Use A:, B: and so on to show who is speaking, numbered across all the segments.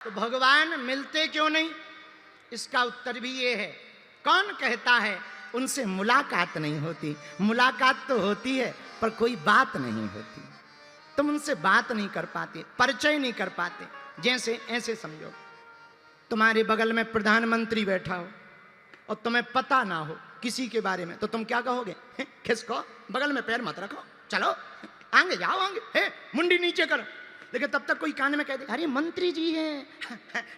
A: तो भगवान मिलते क्यों नहीं? इसका उत्तर भी ये है, कौन कहता है उनसे मुलाकात नहीं होती? मुलाकात तो होती है पर कोई बात नहीं होती। तुम उनसे बात नहीं कर पाते, परिचय नहीं कर पाते। जैसे ऐसे समझो, तुम्हारे बगल में प्रधानमंत्री बैठा हो और तुम्हें पता ना हो किसी के बारे में, तो तुम क्या कहोगे? खिसको, बगल में पैर मत रखो, चलो आगे जाओ, आगे मुंडी नीचे करो। लेकिन तब तक कोई कान में कह दे, अरे मंत्री जी हैं,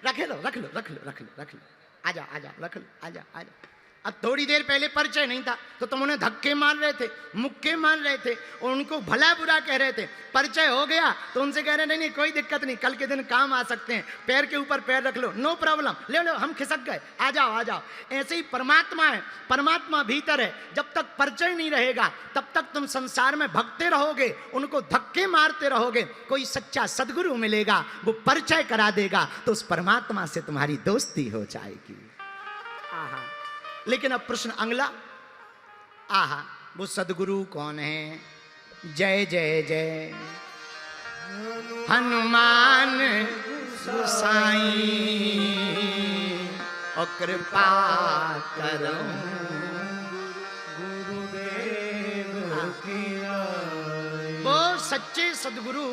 A: रख लो रख लो रख लो रख लो रख लो, आजा आजा रख लो, आजा आजा। अब थोड़ी देर पहले परिचय नहीं था तो तुम उन्हें धक्के मार रहे थे, मुक्के मार रहे थे और उनको भला बुरा कह रहे थे। परिचय हो गया तो उनसे कह रहे नहीं नहीं कोई दिक्कत नहीं, कल के दिन काम आ सकते हैं, पैर के ऊपर पैर रख लो, नो प्रॉब्लम, ले लो, हम खिसक गए, आ जाओ आ जाओ। ऐसे ही परमात्मा है, परमात्मा भीतर है। जब तक परिचय नहीं रहेगा तब तक तुम संसार में भगते रहोगे, उनको धक्के मारते रहोगे। कोई सच्चा सदगुरु मिलेगा, वो परिचय करा देगा तो उस परमात्मा से तुम्हारी दोस्ती हो जाएगी। आहा, लेकिन अब प्रश्न अगला, आहा वो सदगुरु कौन है? जय जय जय हनुमान गोसाई और कृपा करो गुरुदेव की। वो सच्चे सदगुरु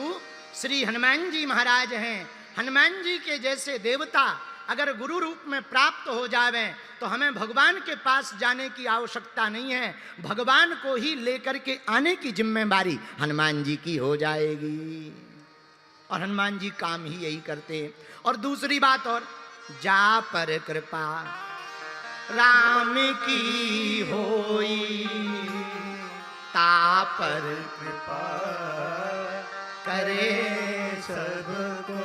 A: श्री हनुमान जी महाराज हैं। हनुमान जी के जैसे देवता अगर गुरु रूप में प्राप्त हो जावे तो हमें भगवान के पास जाने की आवश्यकता नहीं है, भगवान को ही लेकर के आने की जिम्मेदारी हनुमान जी की हो जाएगी। और हनुमान जी काम ही यही करते। और दूसरी बात और, जा पर कृपा राम की होई, ता पर कृपा करे सबको।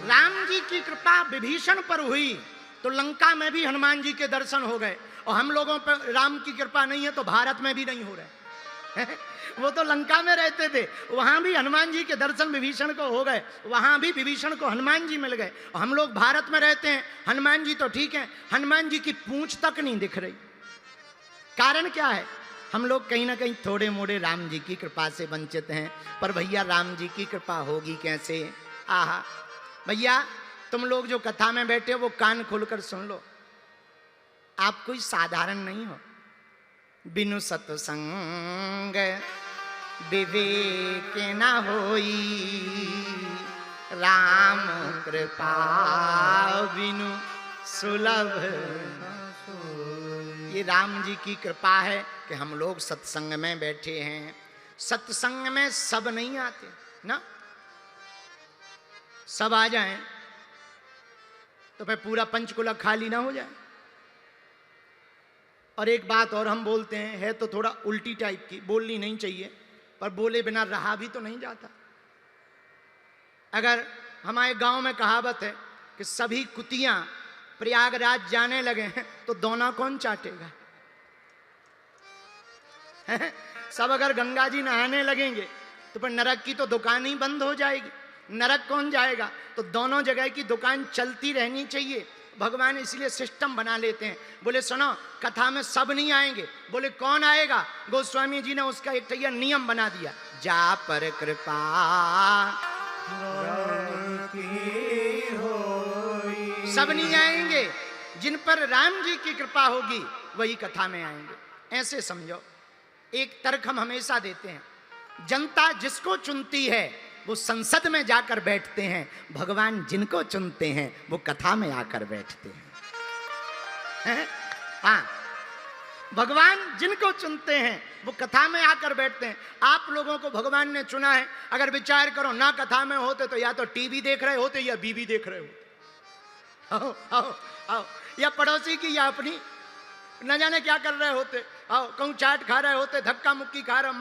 A: राम जी की कृपा विभीषण पर हुई तो लंका में भी हनुमान जी के दर्शन हो गए, और हम लोगों पर राम की कृपा नहीं है तो भारत में भी नहीं हो रहे। वो तो लंका में रहते थे, वहां भी हनुमान जी के दर्शन विभीषण को हो गए, वहां भी विभीषण को हनुमान जी मिल गए। और हम लोग भारत में रहते हैं, हनुमान जी तो ठीक है, हनुमान जी की पूंछ तक नहीं दिख रही। कारण क्या है? हम लोग कहीं ना कहीं थोड़े मोड़े राम जी की कृपा से वंचित हैं। पर भैया राम जी की कृपा होगी कैसे? आहा भैया, तुम लोग जो कथा में बैठे हो वो कान खोलकर सुन लो, आप कोई साधारण नहीं हो। बिनु सत्संग विवेक न होई, राम कृपा बिनु सुलभ। ये राम जी की कृपा है कि हम लोग सत्संग में बैठे हैं। सत्संग में सब नहीं आते ना, सब आ जाएं तो फिर पूरा पंचकुला खाली ना हो जाए। और एक बात और हम बोलते हैं, है तो थोड़ा उल्टी टाइप की, बोलनी नहीं चाहिए पर बोले बिना रहा भी तो नहीं जाता। अगर हमारे गांव में कहावत है कि सभी कुतियां प्रयागराज जाने लगे हैं तो दोना कौन चाटेगा? सब अगर गंगा जी नहाने लगेंगे तो फिर नरक की तो दुकान ही बंद हो जाएगी, नरक कौन जाएगा? तो दोनों जगह की दुकान चलती रहनी चाहिए। भगवान इसलिए सिस्टम बना लेते हैं। बोले सुनो, कथा में सब नहीं आएंगे। बोले कौन आएगा? गोस्वामी जी ने उसका एक नियम बना दिया, जा पर कृपा सब नहीं आएंगे, जिन पर राम जी की कृपा होगी वही कथा में आएंगे। ऐसे समझो, एक तर्क हम हमेशा देते हैं, जनता जिसको चुनती है वो संसद में जाकर बैठते हैं, भगवान जिनको चुनते हैं वो कथा में आकर बैठते हैं। हाँ, भगवान जिनको चुनते हैं वो कथा में आकर बैठते हैं। आप लोगों को भगवान ने चुना है, अगर विचार करो ना कथा में होते तो या तो टीवी देख रहे होते या बीवी देख रहे होते, आओ आओ आओ, या पड़ोसी की या अपनी न जाने क्या कर रहे होते, आओ कहूँ चाट खा रहे होते, धक्का मुक्की खा रहे,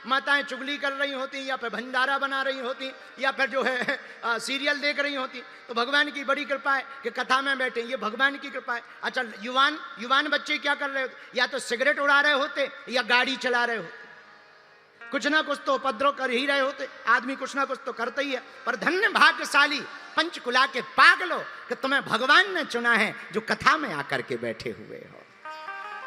A: माताएं चुगली कर रही होती, या फिर भंडारा बना रही होती, या फिर जो है सीरियल देख रही होती। तो भगवान की बड़ी कृपा है कि कथा में बैठे, ये भगवान की कृपा है। अच्छा, युवान बच्चे क्या कर रहे होते? या तो सिगरेट उड़ा रहे होते या गाड़ी चला रहे होते, कुछ ना कुछ तो उपद्रव कर ही रहे होते। आदमी कुछ ना कुछ तो करता ही है। पर धन्य भाग्यशाली पंचकुला के पागलों कि तुम्हें भगवान ने चुना है जो कथा में आकर के बैठे हुए हो।